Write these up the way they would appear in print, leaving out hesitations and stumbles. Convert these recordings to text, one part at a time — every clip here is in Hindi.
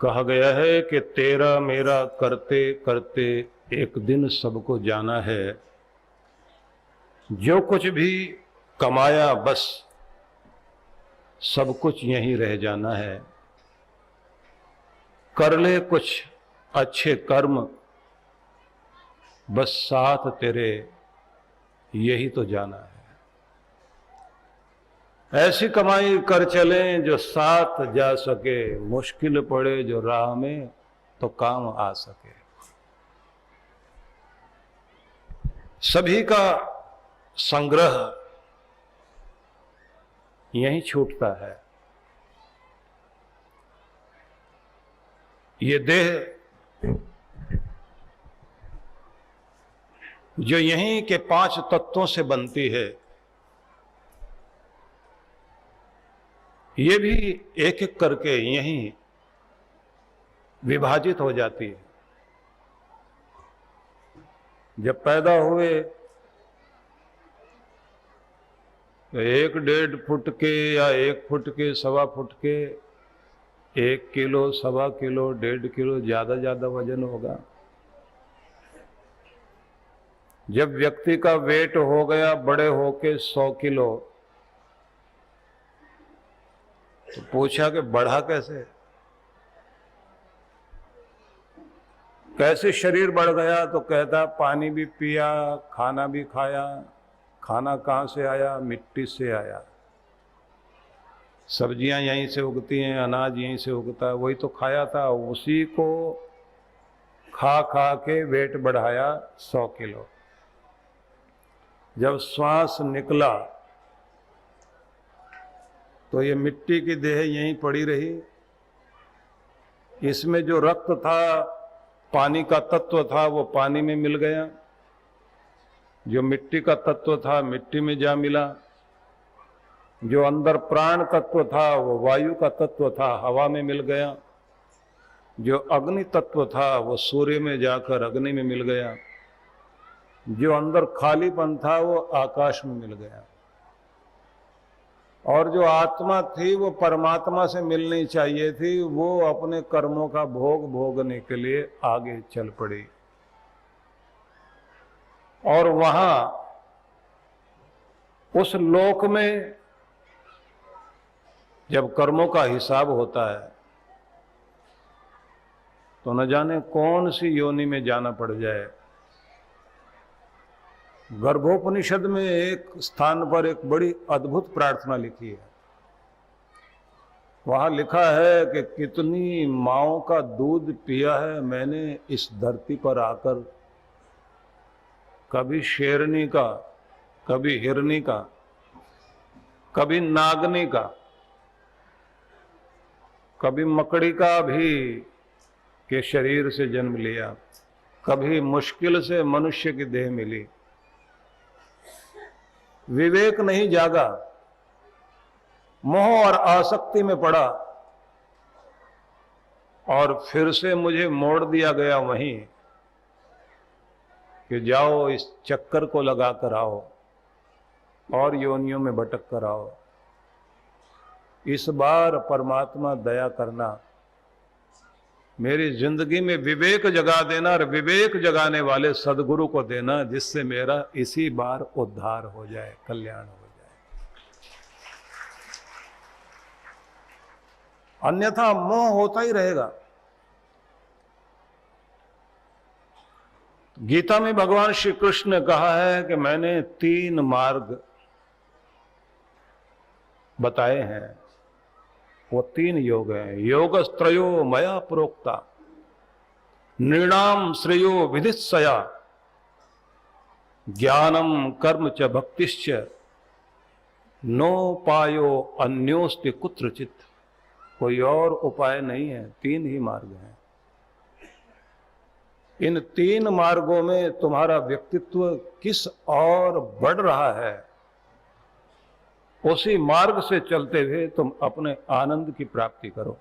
कहा गया है कि तेरा मेरा करते करते एक दिन सबको जाना है। जो कुछ भी कमाया बस सब कुछ यहीं रह जाना है। कर ले कुछ अच्छे कर्म, बस साथ तेरे यही तो जाना है। ऐसी कमाई कर चलें जो साथ जा सके, मुश्किल पड़े जो राह में तो काम आ सके। सभी का संग्रह यहीं छूटता है। ये देह जो यहीं के 5 तत्वों से बनती है, ये भी एक एक करके यहीं विभाजित हो जाती है। जब पैदा हुए तो 1-1.5 फुट के या 1 फुट के, 1.25 फुट के 1 किलो, 1.25 किलो, 1.5 किलो ज्यादा वजन होगा। जब व्यक्ति का वेट हो गया बड़े होके 100 किलो, तो पूछा कि बढ़ा कैसे, कैसे शरीर बढ़ गया? तो कहता पानी भी पिया, खाना भी खाया। खाना कहाँ से आया? मिट्टी से आया। सब्जियां यहीं से उगती हैं, अनाज यहीं से उगता है, वही तो खाया था, उसी को खा खा के वेट बढ़ाया 100 किलो। जब श्वास निकला तो ये मिट्टी की देह यहीं पड़ी रही। इसमें जो रक्त था, पानी का तत्व था, वो पानी में मिल गया। जो मिट्टी का तत्व था मिट्टी में जा मिला। जो अंदर प्राण तत्व था वो वायु का तत्व था, हवा में मिल गया। जो अग्नि तत्व था वो सूर्य में जाकर अग्नि में मिल गया। जो अंदर खालीपन था वो आकाश में मिल गया। और जो आत्मा थी वो परमात्मा से मिलनी चाहिए थी, वो अपने कर्मों का भोग भोगने के लिए आगे चल पड़ी। और वहां उस लोक में जब कर्मों का हिसाब होता है तो न जाने कौन सी योनि में जाना पड़ जाए। गर्भोपनिषद में एक स्थान पर एक बड़ी अद्भुत प्रार्थना लिखी है। वहां लिखा है कि कितनी माओं का दूध पिया है मैंने इस धरती पर आकर। कभी शेरनी का, कभी हिरनी का, कभी नागनी का, कभी मकड़ी का भी के शरीर से जन्म लिया। कभी मुश्किल से मनुष्य की देह मिली। विवेक नहीं जागा, मोह और आसक्ति में पड़ा, और फिर से मुझे मोड़ दिया गया वहीं कि जाओ इस चक्कर को लगा कर आओ और योनियों में भटक कर आओ। इस बार परमात्मा दया करना, मेरी जिंदगी में विवेक जगा देना, और विवेक जगाने वाले सदगुरु को देना, जिससे मेरा इसी बार उद्धार हो जाए, कल्याण हो जाए। अन्यथा मोह होता ही रहेगा। गीता में भगवान श्री कृष्ण ने कहा है कि मैंने 3 मार्ग बताए हैं। वो 3 योग हैं। योगस्त्रयो मया प्रोक्ता, नृणाम श्रेयो विधित्सया, ज्ञानम कर्म च भक्तिश्च, नोपायो अन्योस्ति कुत्रचित। कोई और उपाय नहीं है, 3 ही मार्ग हैं। इन 3 मार्गों में तुम्हारा व्यक्तित्व किस और बढ़ रहा है, उसी मार्ग से चलते हुए तुम अपने आनंद की प्राप्ति करो।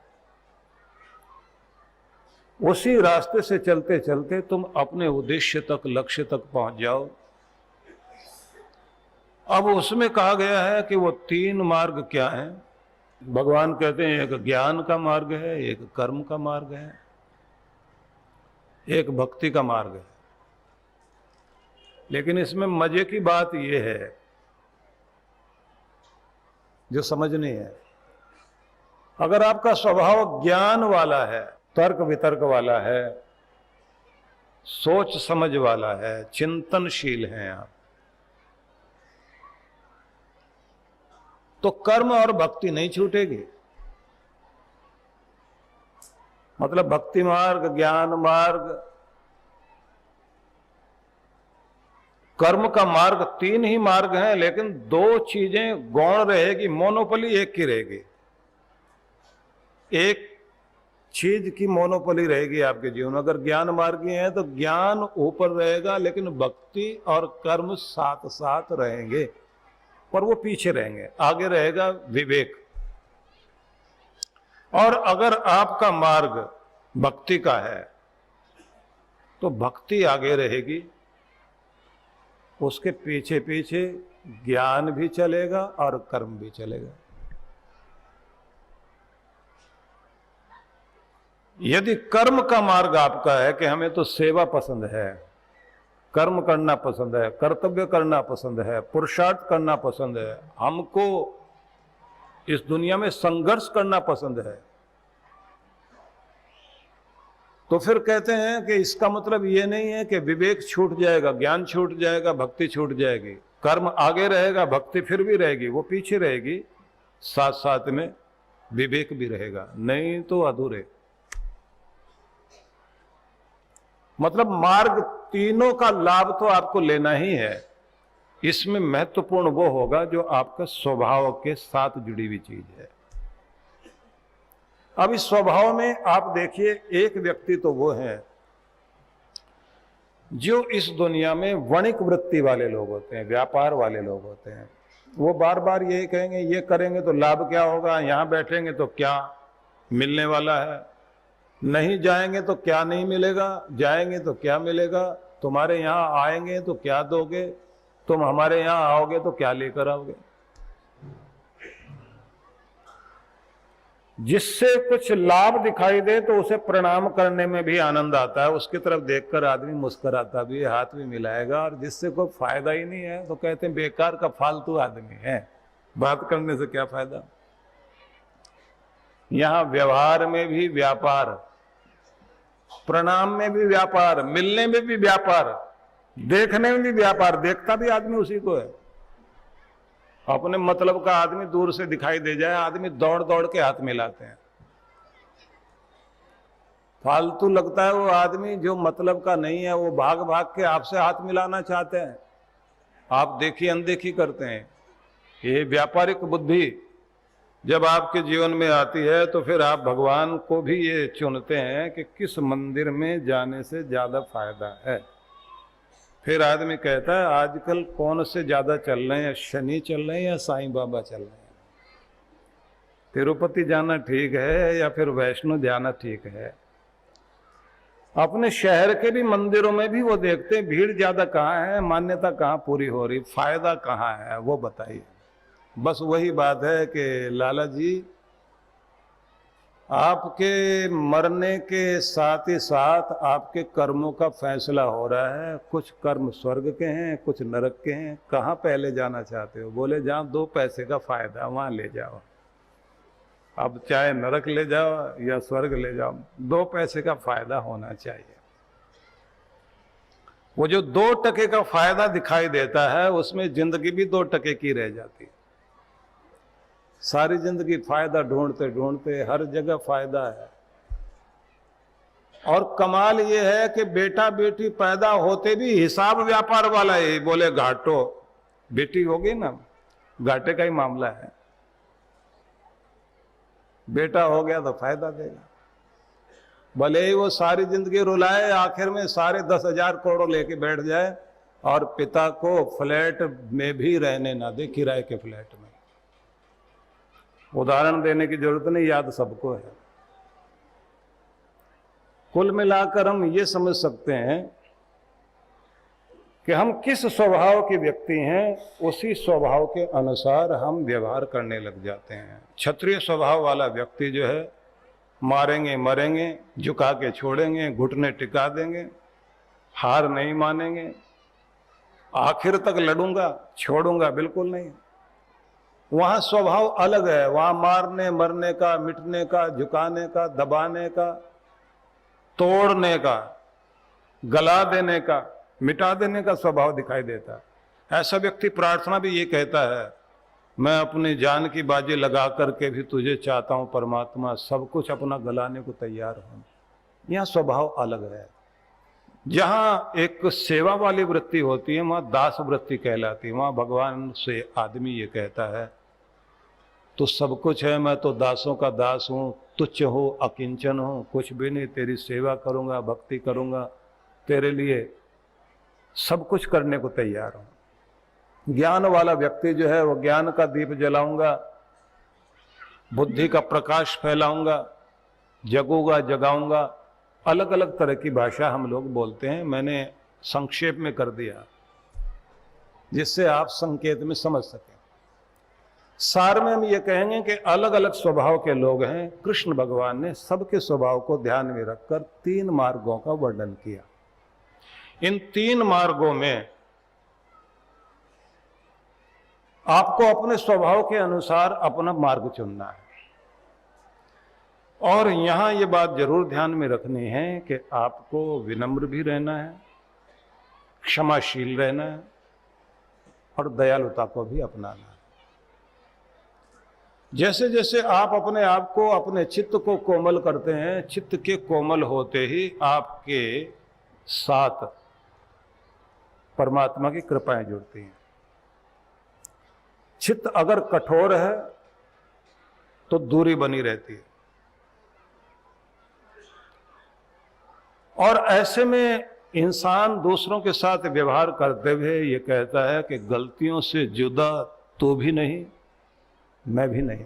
उसी रास्ते से चलते चलते तुम अपने उद्देश्य तक, लक्ष्य तक पहुंच जाओ। अब उसमें कहा गया है कि वो 3 मार्ग क्या हैं? भगवान कहते हैं एक ज्ञान का मार्ग है, एक कर्म का मार्ग है, एक भक्ति का मार्ग है। लेकिन इसमें मजे की बात यह है जो समझनी है, अगर आपका स्वभाव ज्ञान वाला है, तर्क वितर्क वाला है, सोच समझ वाला है, चिंतनशील हैं आप, तो कर्म और भक्ति नहीं छूटेगी। मतलब भक्ति मार्ग, ज्ञान मार्ग, कर्म का मार्ग, तीन ही मार्ग हैं, लेकिन दो चीजें गौण रहेगी, मोनोपोली एक की रहेगी। एक चीज की मोनोपोली रहेगी आपके जीवन में। अगर ज्ञान मार्गी है तो ज्ञान ऊपर रहेगा, लेकिन भक्ति और कर्म साथ साथ रहेंगे, पर वो पीछे रहेंगे, आगे रहेगा विवेक। और अगर आपका मार्ग भक्ति का है तो भक्ति आगे रहेगी, उसके पीछे पीछे ज्ञान भी चलेगा और कर्म भी चलेगा। यदि कर्म का मार्ग आपका है कि हमें तो सेवा पसंद है, कर्म करना पसंद है, कर्तव्य करना पसंद है, पुरुषार्थ करना पसंद है, हमको इस दुनिया में संघर्ष करना पसंद है, तो फिर कहते हैं कि इसका मतलब ये नहीं है कि विवेक छूट जाएगा, ज्ञान छूट जाएगा, भक्ति छूट जाएगी। कर्म आगे रहेगा, भक्ति फिर भी रहेगी, वो पीछे रहेगी, साथ साथ में विवेक भी रहेगा, नहीं तो अधूरे। मतलब मार्ग तीनों का लाभ तो आपको लेना ही है। इसमें महत्वपूर्ण वो होगा जो आपका स्वभाव के साथ जुड़ी हुई चीज है। अब इस स्वभाव में आप देखिए, एक व्यक्ति तो वो है जो इस दुनिया में वणिक वृत्ति वाले लोग होते हैं, व्यापार वाले लोग होते हैं। वो बार बार यही कहेंगे, ये करेंगे तो लाभ क्या होगा, यहां बैठेंगे तो क्या मिलने वाला है, नहीं जाएंगे तो क्या नहीं मिलेगा, जाएंगे तो क्या मिलेगा, तुम्हारे यहां आएंगे तो क्या दोगे, तुम हमारे यहां आओगे तो क्या लेकर आओगे। जिससे कुछ लाभ दिखाई दे तो उसे प्रणाम करने में भी आनंद आता है, उसकी तरफ देखकर आदमी मुस्कुराता भी, हाथ भी मिलाएगा। और जिससे कोई फायदा ही नहीं है तो कहते हैं बेकार का फालतू आदमी है, बात करने से क्या फायदा। यहां व्यवहार में भी व्यापार, प्रणाम में भी व्यापार, मिलने में भी व्यापार, देखने में भी व्यापार, देखता भी आदमी उसी को है। अपने मतलब का आदमी दूर से दिखाई दे जाए, आदमी दौड़ दौड़ के हाथ मिलाते हैं। फालतू लगता है वो आदमी जो मतलब का नहीं है, वो भाग भाग के आपसे हाथ मिलाना चाहते हैं, आप देखी अनदेखी करते हैं। ये व्यापारिक बुद्धि जब आपके जीवन में आती है तो फिर आप भगवान को भी ये चुनते हैं कि किस मंदिर में जाने से ज्यादा फायदा है। फिर आदमी कहता है आजकल कौन से ज्यादा चल रहे हैं, शनि चल रहे हैं या साईं बाबा चल रहे हैं, तिरुपति जाना ठीक है या फिर वैष्णो जाना ठीक है। अपने शहर के भी मंदिरों में भी वो देखते हैं भीड़ ज्यादा कहाँ है, मान्यता कहाँ पूरी हो रही, फायदा कहाँ है, वो बताइए। बस वही बात है कि लाला जी, आपके मरने के साथ ही साथ आपके कर्मों का फैसला हो रहा है। कुछ कर्म स्वर्ग के हैं, कुछ नरक के हैं, कहाँ पहले जाना चाहते हो। बोले जहाँ 2 पैसे का फायदा वहां ले जाओ। अब चाहे नरक ले जाओ या स्वर्ग ले जाओ, 2 पैसे का फायदा होना चाहिए। वो जो 2 टके का फायदा दिखाई देता है उसमें जिंदगी भी 2 टके की रह जाती है। सारी जिंदगी फायदा ढूंढते ढूंढते हर जगह फायदा है। और कमाल ये है कि बेटा बेटी पैदा होते भी हिसाब व्यापार वाला है। बोले घाटो बेटी होगी ना, घाटे का ही मामला है। बेटा हो गया तो फायदा देगा, भले ही वो सारी जिंदगी रुलाए, आखिर में सारे 10,000 करोड़ लेके बैठ जाए और पिता को फ्लैट में भी रहने ना दे, किराए के फ्लैट में। उदाहरण देने की जरूरत नहीं, याद सबको है। कुल मिलाकर हम ये समझ सकते हैं कि हम किस स्वभाव के व्यक्ति हैं, उसी स्वभाव के अनुसार हम व्यवहार करने लग जाते हैं। क्षत्रिय स्वभाव वाला व्यक्ति जो है, मारेंगे मरेंगे, झुका के छोड़ेंगे, घुटने टिका देंगे, हार नहीं मानेंगे, आखिर तक लड़ूंगा, छोड़ूंगा बिल्कुल नहीं। वहां स्वभाव अलग है, वहां मारने मरने का, मिटने का, झुकाने का, दबाने का, तोड़ने का, गला देने का, मिटा देने का स्वभाव दिखाई देता है। ऐसा व्यक्ति प्रार्थना भी ये कहता है, मैं अपनी जान की बाजी लगा करके भी तुझे चाहता हूं परमात्मा, सब कुछ अपना गलाने को तैयार हूं। यह स्वभाव अलग है। जहां एक सेवा वाली वृत्ति होती है, वहां दास वृत्ति कहलाती है। वहां भगवान से आदमी ये कहता है, तो सब कुछ है, मैं तो दासों का दास हूं, तुच्छ हो, अकिंचन हो, कुछ भी नहीं, तेरी सेवा करूंगा, भक्ति करूंगा, तेरे लिए सब कुछ करने को तैयार हूं। ज्ञान वाला व्यक्ति जो है, वो ज्ञान का दीप जलाऊंगा, बुद्धि का प्रकाश फैलाऊंगा, जगूंगा, जगाऊंगा। अलग अलग तरह की भाषा हम लोग बोलते हैं, मैंने संक्षेप में कर दिया जिससे आप संकेत में समझ सकें। सार में हम ये कहेंगे कि अलग अलग स्वभाव के लोग हैं। कृष्ण भगवान ने सबके स्वभाव को ध्यान में रखकर 3 मार्गों का वर्णन किया। इन 3 मार्गों में आपको अपने स्वभाव के अनुसार अपना मार्ग चुनना है। और यहां ये बात जरूर ध्यान में रखनी है कि आपको विनम्र भी रहना है, क्षमाशील रहना है और दयालुता को भी अपनाना है। जैसे जैसे आप अपने आप को, अपने चित्त को कोमल करते हैं, चित्त के कोमल होते ही आपके साथ परमात्मा की कृपाएं जुड़ती हैं। चित्त अगर कठोर है तो दूरी बनी रहती है। और ऐसे में इंसान दूसरों के साथ व्यवहार करते हुए ये कहता है कि गलतियों से जुदा तो भी नहीं, मैं भी नहीं।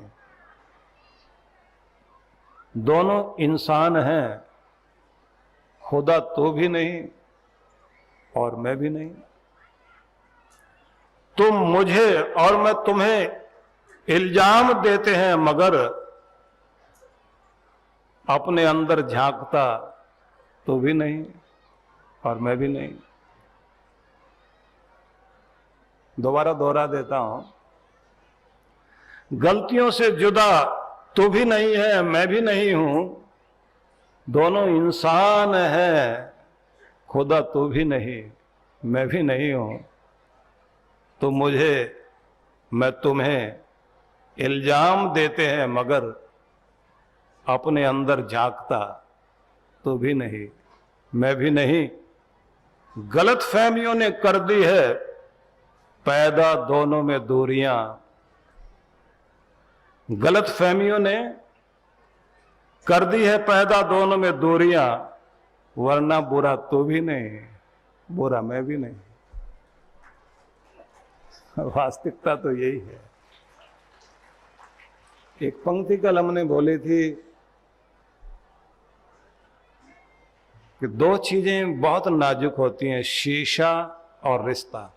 दोनों इंसान हैं, खुदा तो भी नहीं और मैं भी नहीं। तुम मुझे और मैं तुम्हें इल्जाम देते हैं, मगर अपने अंदर झांकता तो भी नहीं और मैं भी नहीं। दोबारा दोहरा देता हूं, गलतियों से जुदा तो भी नहीं है, मैं भी नहीं हूं। दोनों इंसान हैं, खुदा तो भी नहीं, मैं भी नहीं हूं। तो मुझे, मैं तुम्हें इल्जाम देते हैं, मगर अपने अंदर झांकता तो भी नहीं, मैं भी नहीं। गलत फहमियों ने कर दी है पैदा दोनों में दूरियां। गलत फहमियों ने कर दी है पैदा दोनों में दूरियां, वरना बुरा तो भी नहीं, बुरा मैं भी नहीं। वास्तविकता तो यही है। एक पंक्ति कल हमने बोली थी कि 2 चीजें बहुत नाजुक होती हैं, शीशा और रिश्ता।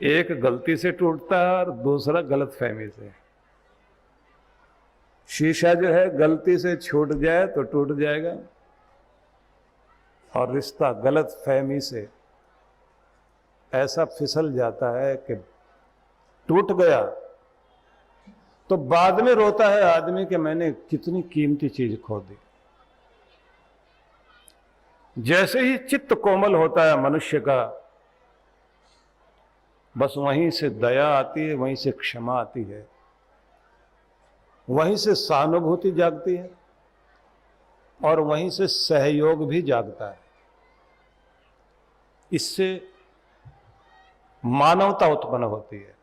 एक गलती से टूटता है और दूसरा गलतफहमी से। शीशा जो है गलती से छूट जाए तो टूट जाएगा, और रिश्ता गलतफहमी से ऐसा फिसल जाता है कि टूट गया तो बाद में रोता है आदमी कि मैंने कितनी कीमती चीज खो दी। जैसे ही चित्त कोमल होता है मनुष्य का, बस वहीं से दया आती है, वहीं से क्षमा आती है, वहीं से सहानुभूति जागती है और वहीं से सहयोग भी जागता है। इससे मानवता उत्पन्न होती है,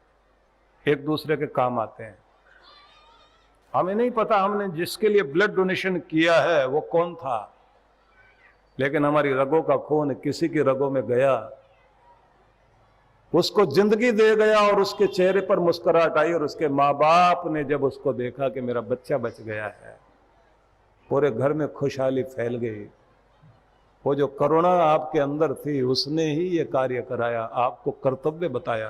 एक दूसरे के काम आते हैं। हमें नहीं पता हमने जिसके लिए ब्लड डोनेशन किया है वो कौन था, लेकिन हमारी रगों का खून किसी की रगों में गया, उसको जिंदगी दे गया और उसके चेहरे पर मुस्कुराहट आई, और उसके माँ बाप ने जब उसको देखा कि मेरा बच्चा बच गया है, पूरे घर में खुशहाली फैल गई। वो जो करुणा आपके अंदर थी उसने ही ये कार्य कराया, आपको कर्तव्य बताया।